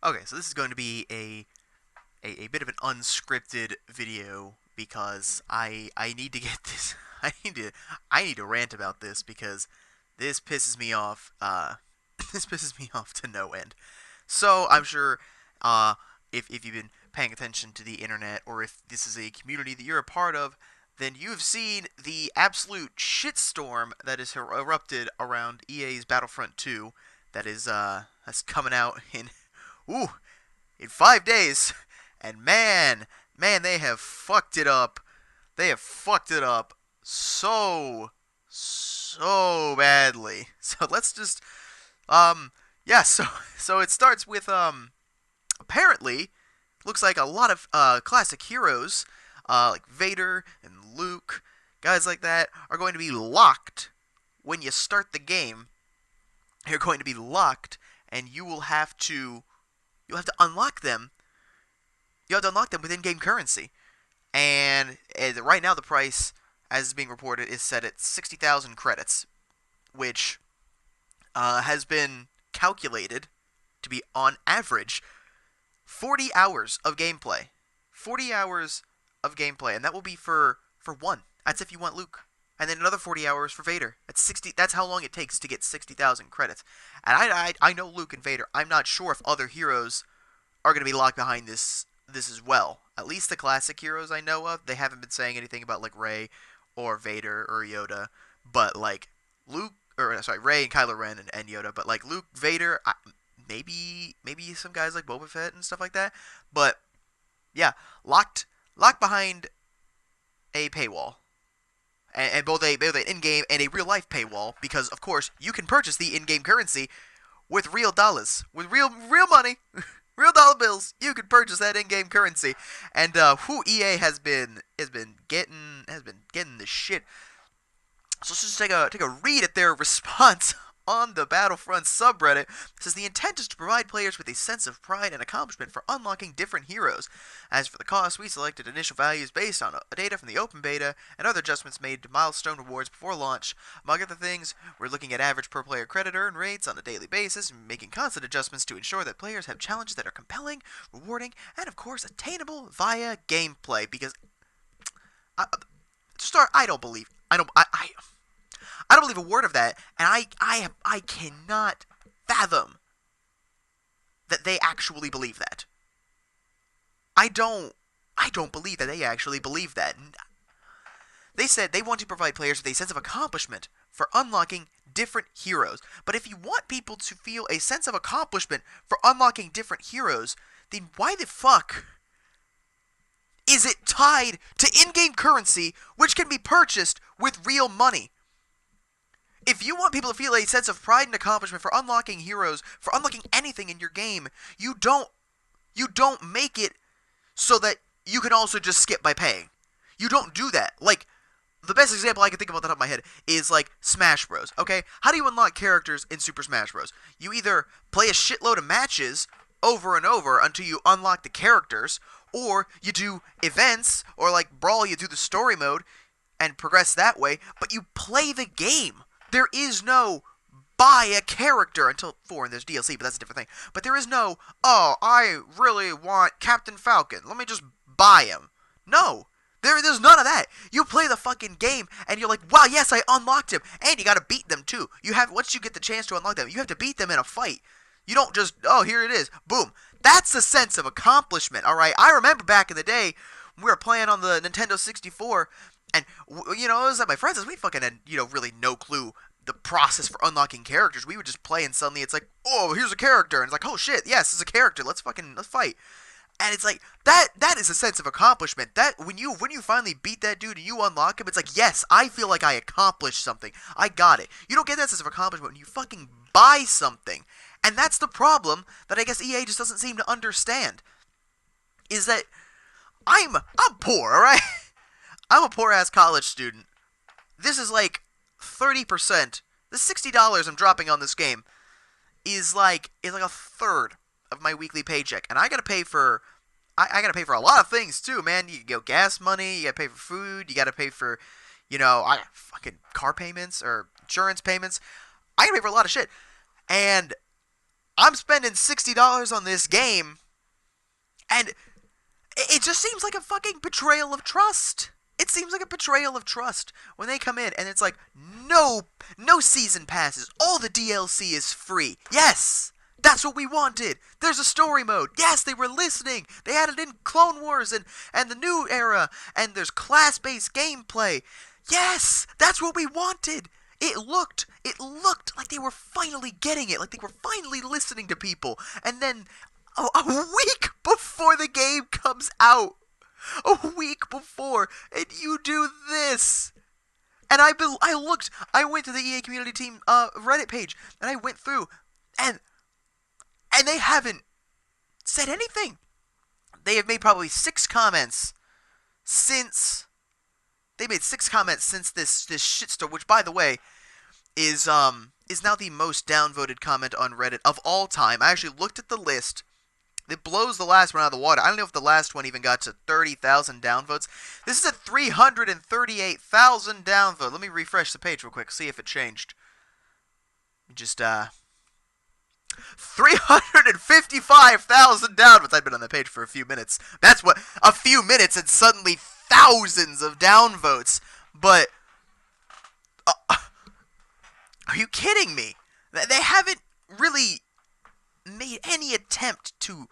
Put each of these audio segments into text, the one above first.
Okay, so this is going to be a bit of an unscripted video because I need to get this. I need to rant about this because this pisses me off. This pisses me off to no end. So I'm sure uh, if you've been paying attention to the internet, or if this is a community that you're a part of, then you've seen the absolute shitstorm that has erupted around EA's Battlefront 2. That's coming out in ooh in 5 days, and man, they have fucked it up. They have fucked it up so badly. So let's just yeah. So it starts with apparently looks like a lot of classic heroes like Vader and Luke, guys like that, are going to be locked when you start the game. They're going to be locked, and you'll have to unlock them. You have to unlock them with in-game currency, and right now the price, as is being reported, is set at 60,000 credits, which has been calculated to be on average 40 hours of gameplay. 40 hours of gameplay, and that will be for one. That's if you want Luke. And then another 40 hours for Vader. That's 60. That's how long it takes to get 60,000 credits. And I know Luke and Vader. I'm not sure if other heroes are going to be locked behind this as well. At least the classic heroes I know of, they haven't been saying anything about like Rey or Vader or Yoda. But like Luke, or sorry, Rey and Kylo Ren and Yoda. But like Luke, Vader, maybe some guys like Boba Fett and stuff like that. But yeah, locked behind a paywall, and both an in-game and a real-life paywall, because of course you can purchase the in-game currency with real dollars, with real money, real dollar bills. You can purchase that in-game currency, and who EA has been getting the shit. So let's just take a read at their response on the Battlefront subreddit. It says the intent is to provide players with a sense of pride and accomplishment for unlocking different heroes. As for the cost, we selected initial values based on data from the open beta and other adjustments made to milestone rewards before launch. Among other things, we're looking at average per player credit earn rates on a daily basis and making constant adjustments to ensure that players have challenges that are compelling, rewarding, and of course attainable via gameplay. Because to start, I don't believe a word of that, and I cannot fathom that they actually believe that. I don't believe that they actually believe that. They said they want to provide players with a sense of accomplishment for unlocking different heroes. But if you want people to feel a sense of accomplishment for unlocking different heroes, then why the fuck is it tied to in-game currency, which can be purchased with real money? If you want people to feel a sense of pride and accomplishment for unlocking heroes, for unlocking anything in your game, you don't make it so that you can also just skip by paying. You don't do that. Like, the best example I can think of off the top of my head is like Smash Bros. Okay? How do you unlock characters in Super Smash Bros? You either play a shitload of matches over and over until you unlock the characters, or you do events, or like Brawl, you do the story mode and progress that way, but you play the game. There is no buy a character until 4, and there's DLC, but that's a different thing. But there is no, oh, I really want Captain Falcon. Let me just buy him. No. There's none of that. You play the fucking game, and you're like, wow, yes, I unlocked him. And you gotta beat them, too. Once you get the chance to unlock them, you have to beat them in a fight. You don't just, oh, here it is. Boom. That's a sense of accomplishment, alright? I remember back in the day, we were playing on the Nintendo 64, and, it was like my friends, we fucking had, really no clue the process for unlocking characters. We would just play, and suddenly it's like, oh, here's a character. And it's like, oh shit, yes, it's a character. Let's fight. And it's like, that is a sense of accomplishment. That, when you finally beat that dude and you unlock him, it's like, yes, I feel like I accomplished something. I got it. You don't get that sense of accomplishment when you fucking buy something. And that's the problem that I guess EA just doesn't seem to understand. Is that I'm poor, alright? I'm a poor-ass college student. This is like 30%. The $60 I'm dropping on this game is like a third of my weekly paycheck, and I gotta pay for a lot of things too, man. You go gas money, you gotta pay for food, you gotta pay for, fucking car payments or insurance payments. I gotta pay for a lot of shit, and I'm spending $60 on this game, and it just seems like a fucking betrayal of trust. It seems like a betrayal of trust when they come in and it's like, no season passes. All the DLC is free. Yes, that's what we wanted. There's a story mode. Yes, they were listening. They added in Clone Wars and the new era, and there's class-based gameplay. Yes, that's what we wanted. It looked like they were finally getting it, like they were finally listening to people. And then a week before the game comes out, a week before, and you do this. And I went to the EA community team Reddit page, and I went through, and they haven't said anything. They have made probably 6 comments since this shitstorm, which, by the way, is now the most downvoted comment on Reddit of all time. I actually looked at the list. It blows the last one out of the water. I don't know if the last one even got to 30,000 downvotes. This is at 338,000 downvotes. Let me refresh the page real quick, see if it changed. Just 355,000 downvotes. I've been on that page for a few minutes. That's what, a few minutes and suddenly thousands of downvotes. But are you kidding me? They haven't really made any attempt to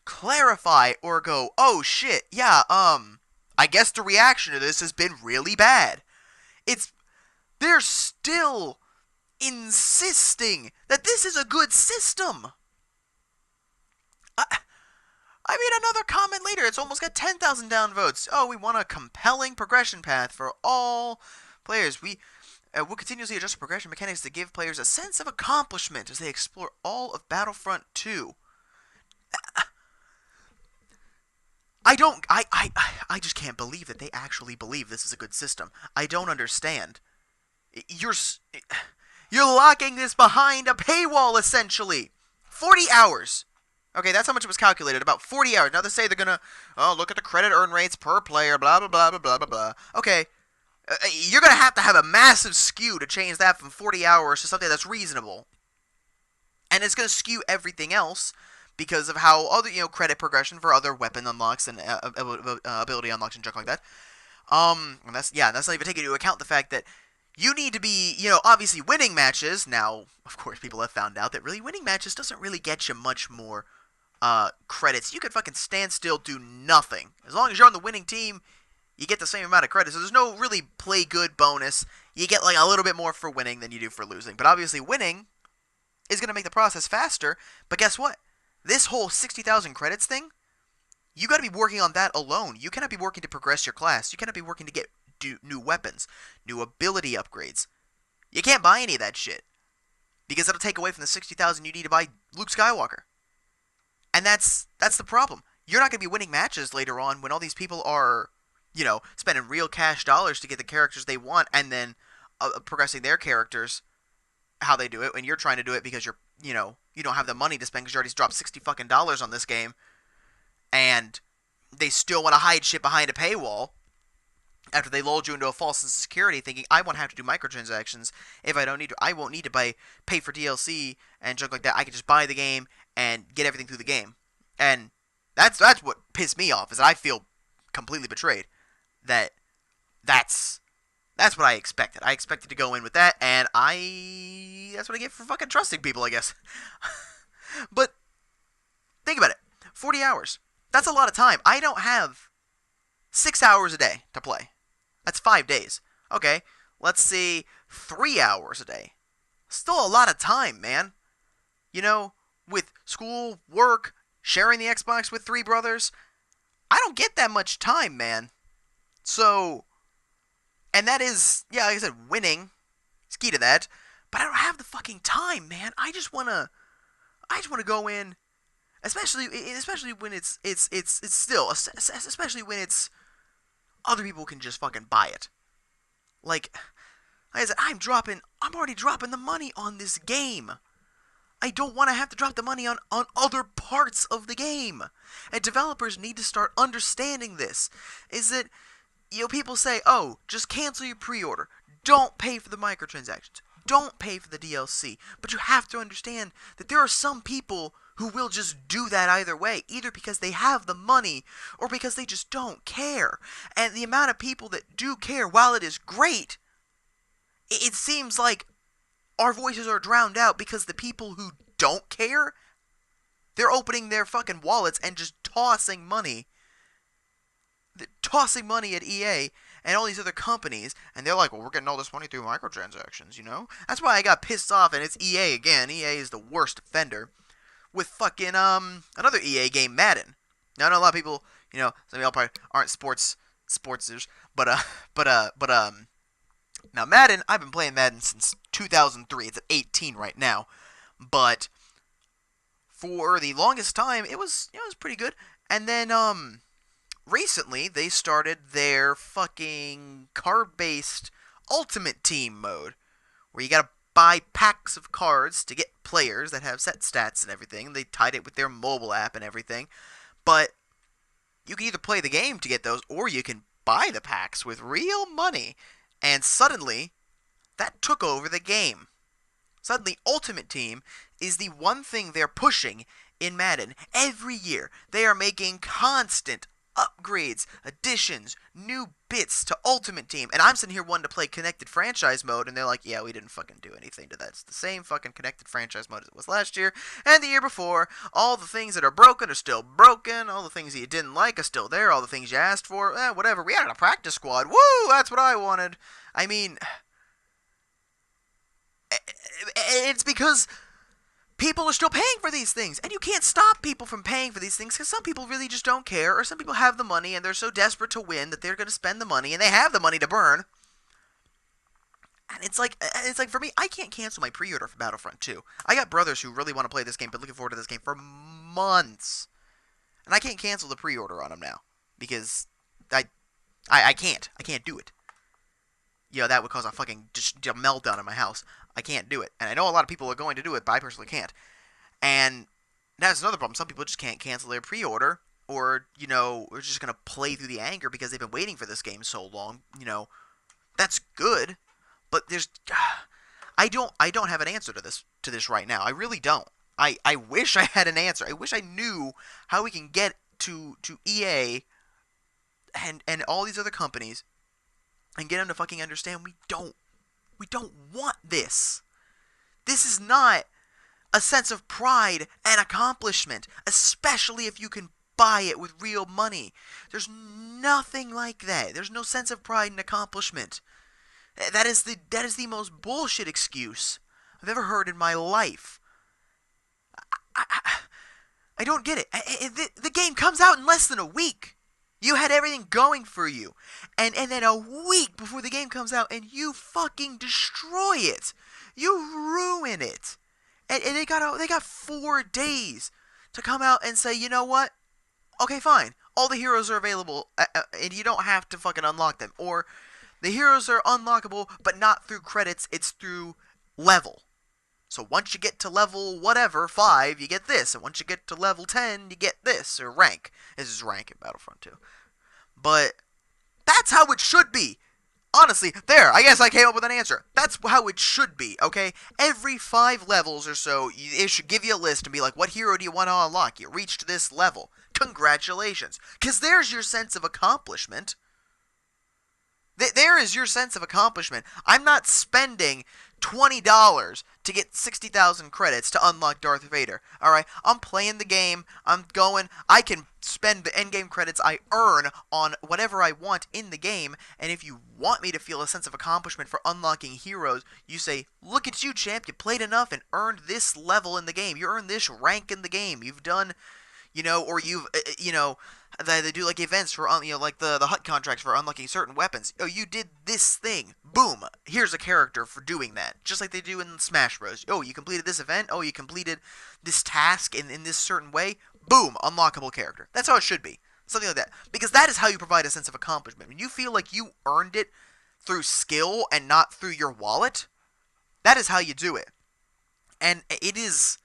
clarify or go, oh shit, yeah, I guess the reaction to this has been really bad. They're still insisting that this is a good system. I mean, another comment later, it's almost got 10,000 downvotes. Oh, we want a compelling progression path for all players. We'll continuously adjust progression mechanics to give players a sense of accomplishment as they explore all of Battlefront 2. I just can't believe that they actually believe this is a good system. I don't understand. You're locking this behind a paywall, essentially. 40 hours. Okay, that's how much it was calculated, about 40 hours. Now they say they're gonna, look at the credit earn rates per player, blah, blah, blah, blah, blah, blah, blah. Okay. You're going to have a massive skew to change that from 40 hours to something that's reasonable. And it's going to skew everything else because of how other, credit progression for other weapon unlocks and ability unlocks and junk like that. And that's not even taking into account the fact that you need to be, obviously winning matches. Now, of course, people have found out that really winning matches doesn't really get you much more credits. You could fucking stand still, do nothing. As long as you're on the winning team, you get the same amount of credit. So there's no really play good bonus. You get like a little bit more for winning than you do for losing. But obviously winning is going to make the process faster. But guess what? This whole 60,000 credits thing, you got to be working on that alone. You cannot be working to progress your class. You cannot be working to get new weapons, new ability upgrades. You can't buy any of that shit. Because that'll take away from the 60,000 you need to buy Luke Skywalker. And that's the problem. You're not going to be winning matches later on when all these people are, spending real cash dollars to get the characters they want and then progressing their characters how they do it, and you're trying to do it because you don't have the money to spend because you already dropped $60 fucking on this game, and they still want to hide shit behind a paywall after they lulled you into a false sense of security thinking, I won't have to do microtransactions if I don't need to. I won't need to pay for DLC and junk like that. I can just buy the game and get everything through the game. And that's what pissed me off, is that I feel completely betrayed. That's what I expected. I expected to go in with that, and that's what I get for fucking trusting people, I guess. But think about it. 40 hours. That's a lot of time. I don't have 6 hours a day to play. That's 5 days. Okay, let's see, 3 hours a day. Still a lot of time, man. With school, work, sharing the Xbox with 3 brothers, I don't get that much time, man. So, and that is, like I said, winning is key to that. But I don't have the fucking time, man. I just wanna go in, especially when it's especially when it's other people can just fucking buy it. Like I said, I'm already dropping the money on this game. I don't want to have to drop the money on other parts of the game. And developers need to start understanding this. Is that, people say, oh, just cancel your pre-order. Don't pay for the microtransactions. don't pay for the DLC. But you have to understand that there are some people who will just do that either way, either because they have the money or because they just don't care. And the amount of people that do care, while it is great, it seems like our voices are drowned out because the people who don't care, they're opening their fucking wallets and just tossing money. They're tossing money at EA and all these other companies, and they're like, well, we're getting all this money through microtransactions, you know? That's why I got pissed off, and it's EA again. EA is the worst offender. With fucking, another EA game, Madden. Now, I know a lot of people, you know, some of y'all probably aren't sportsers, but, now Madden, I've been playing Madden since 2003. It's at 18 right now, but for the longest time, it was pretty good. And then, recently, they started their fucking card-based Ultimate Team mode, where you gotta buy packs of cards to get players that have set stats and everything. They tied it with their mobile app and everything. But you can either play the game to get those, or you can buy the packs with real money. And suddenly, that took over the game. Suddenly, Ultimate Team is the one thing they're pushing in Madden. Every year, they are making constant upgrades, additions, new bits to Ultimate Team. And I'm sitting here wanting to play Connected Franchise mode, and they're like, yeah, we didn't fucking do anything to that. It's the same fucking Connected Franchise mode as it was last year and the year before. All the things that are broken are still broken. All the things that you didn't like are still there. All the things you asked for, whatever. We added a practice squad. Woo! That's what I wanted. I mean, it's because people are still paying for these things, and you can't stop people from paying for these things because some people really just don't care, or some people have the money and they're so desperate to win that they're going to spend the money, and they have the money to burn. And it's like for me, I can't cancel my pre-order for Battlefront 2. I got brothers who really want to play this game, but looking forward to this game for months, and I can't cancel the pre-order on them now because I can't do it. You know, that would cause a fucking just a meltdown in my house. I can't do it. And I know a lot of people are going to do it, but I personally can't. And that's another problem. Some people just can't cancel their pre-order, or, you know, are just going to play through the anger because they've been waiting for this game so long. You know, that's good, but there's I don't have an answer to this right now. I really don't. I wish I had an answer. I wish I knew how we can get to EA and all these other companies and get them to fucking understand we don't want this. This is not a sense of pride and accomplishment, especially if you can buy it with real money. There's nothing like that. There's no sense of pride and accomplishment. That is the most bullshit excuse I've ever heard in my life. I don't get it. The game comes out in less than a week. You had everything going for you. And then a week before the game comes out, and you fucking destroy it. You ruin it. And they got 4 days to come out and say, you know what? Okay, fine. All the heroes are available, and you don't have to fucking unlock them. Or the heroes are unlockable, but not through credits. It's through level. So once you get to level whatever, 5, you get this. And once you get to level 10, you get this. Or rank. This is rank in Battlefront 2. But that's how it should be. Honestly, there, I guess I came up with an answer. That's how it should be, okay? Every 5 levels or so, it should give you a list and be like, what hero do you want to unlock? You reached this level. Congratulations. Because there's your sense of accomplishment. There is your sense of accomplishment. I'm not spending $20 to get 60,000 credits to unlock Darth Vader. Alright? I'm playing the game. I can spend the endgame credits I earn on whatever I want in the game. And if you want me to feel a sense of accomplishment for unlocking heroes, you say, look at you, champ. You played enough and earned this level in the game. You earned this rank in the game. You've done, or you've, they do like events for, like the HUT contracts for unlocking certain weapons. Oh, you did this thing. Boom. Here's a character for doing that. Just like they do in Smash Bros. Oh, you completed this event. Oh, you completed this task in this certain way. Boom. Unlockable character. That's how it should be. Something like that. Because that is how you provide a sense of accomplishment. When you feel like you earned it through skill and not through your wallet, that is how you do it. And it is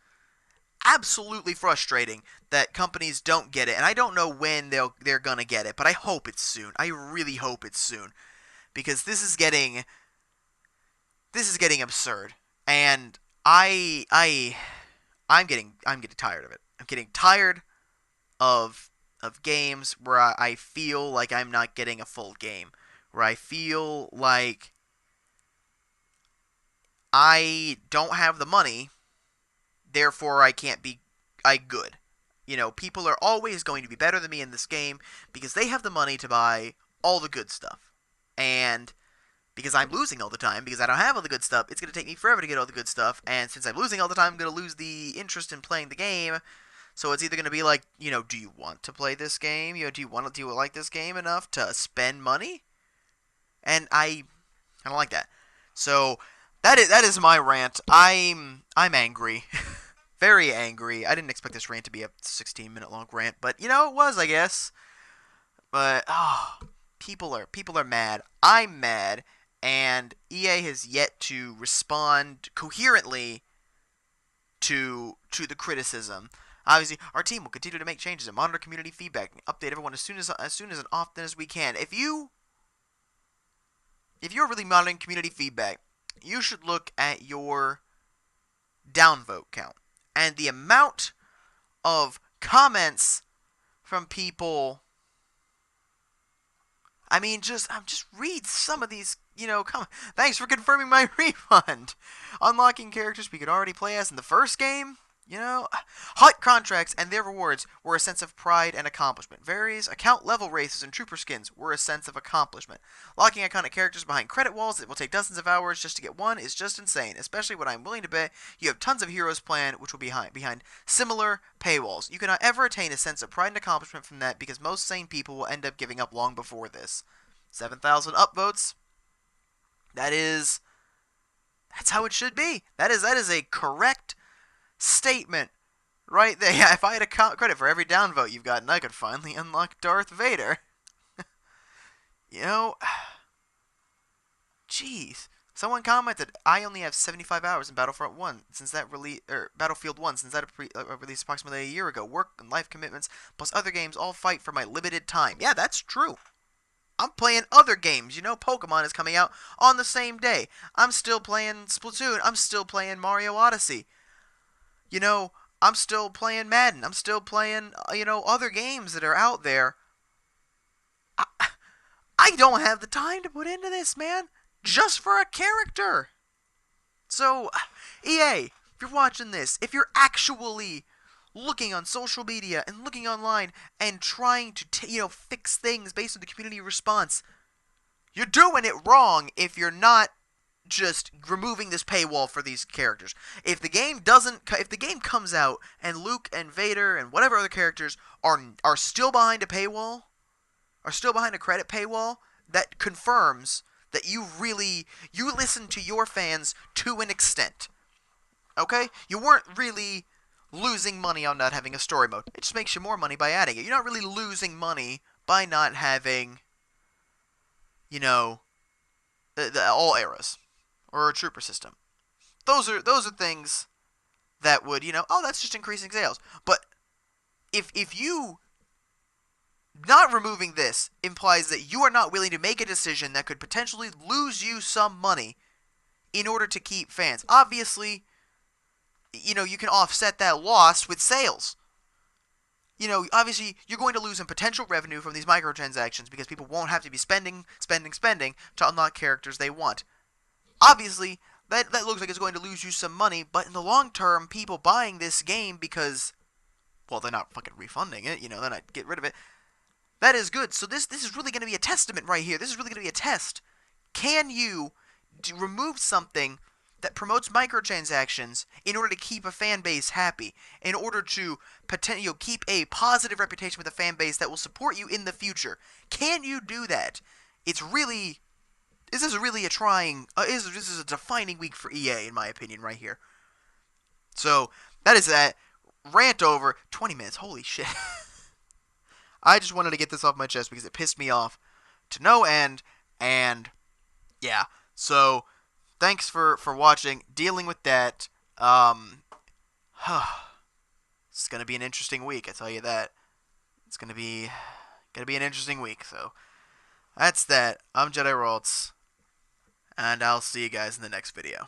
absolutely frustrating that companies don't get it, and I don't know when they're gonna get it, but I hope it's soon. I really hope it's soon, because this is getting this is getting absurd, and I'm getting tired of it. I'm getting tired of games where I feel like I'm not getting a full game, where I feel like I don't have the money, therefore I can't be good. People are always going to be better than me in this game because they have the money to buy all the good stuff. And because I'm losing all the time, because I don't have all the good stuff, it's going to take me forever to get all the good stuff. And since I'm losing all the time, I'm going to lose the interest in playing the game. So it's either going to be like, do you want to play this game? Do you like this game enough to spend money? And I don't like that. So that is my rant. I'm angry. Very angry. I didn't expect this rant to be a 16-minute long rant, but it was, I guess. But people are mad. I'm mad, and EA has yet to respond coherently to the criticism. Obviously, our team will continue to make changes and monitor community feedback and update everyone as soon and often as we can. If you're really monitoring community feedback, you should look at your downvote count and the amount of comments from people. I mean, just read some of these. Thanks for confirming my refund. Unlocking characters we could already play as in the first game. Hot contracts and their rewards were a sense of pride and accomplishment. Various account level races and trooper skins were a sense of accomplishment. Locking iconic characters behind credit walls that will take dozens of hours just to get one is just insane, especially when I'm willing to bet you have tons of heroes planned which will be behind similar paywalls. You cannot ever attain a sense of pride and accomplishment from that because most sane people will end up giving up long before this. 7,000 upvotes. That's how it should be. That is a correct statement right there. Yeah, if I had a credit for every downvote you've gotten, I could finally unlock Darth Vader. Jeez. Someone commented, I only have 75 hours in Battlefront 1 since that Battlefield 1 since that released approximately a year ago. Work and life commitments plus other games all fight for my limited time. Yeah, that's true. I'm playing other games. Pokemon is coming out on the same day. I'm still playing Splatoon. I'm still playing Mario Odyssey. I'm still playing Madden. I'm still playing, other games that are out there. I don't have the time to put into this, man. Just for a character. So, EA, if you're watching this, if you're actually looking on social media and looking online and trying to, fix things based on the community response, you're doing it wrong if you're not just removing this paywall for these characters. If the game comes out and Luke and Vader and whatever other characters are still behind a paywall, are still behind a credit paywall, that confirms that you listen to your fans to an extent. Okay? You weren't really losing money on not having a story mode. It just makes you more money by adding it. You're not really losing money by not having, the all eras or a trooper system. Those are things that would, that's just increasing sales. But if you not removing this implies that you are not willing to make a decision that could potentially lose you some money in order to keep fans. Obviously, you can offset that loss with sales. Obviously, you're going to lose some potential revenue from these microtransactions because people won't have to be spending to unlock characters they want. Obviously, that looks like it's going to lose you some money, but in the long term, people buying this game because, well, they're not fucking refunding it, then I'd get rid of it. That is good. So this is really going to be a testament right here. This is really going to be a test. Can you remove something that promotes microtransactions in order to keep a fan base happy, in order to keep a positive reputation with a fan base that will support you in the future? Can you do that? This is really a trying. This is a defining week for EA, in my opinion, right here. So that is that. Rant over. 20 minutes. Holy shit. I just wanted to get this off my chest because it pissed me off to no end. And yeah. So thanks for watching. Dealing with that. It's gonna be an interesting week. I tell you that. It's gonna be an interesting week. So that's that. I'm Jedi Raltz. and I'll see you guys in the next video.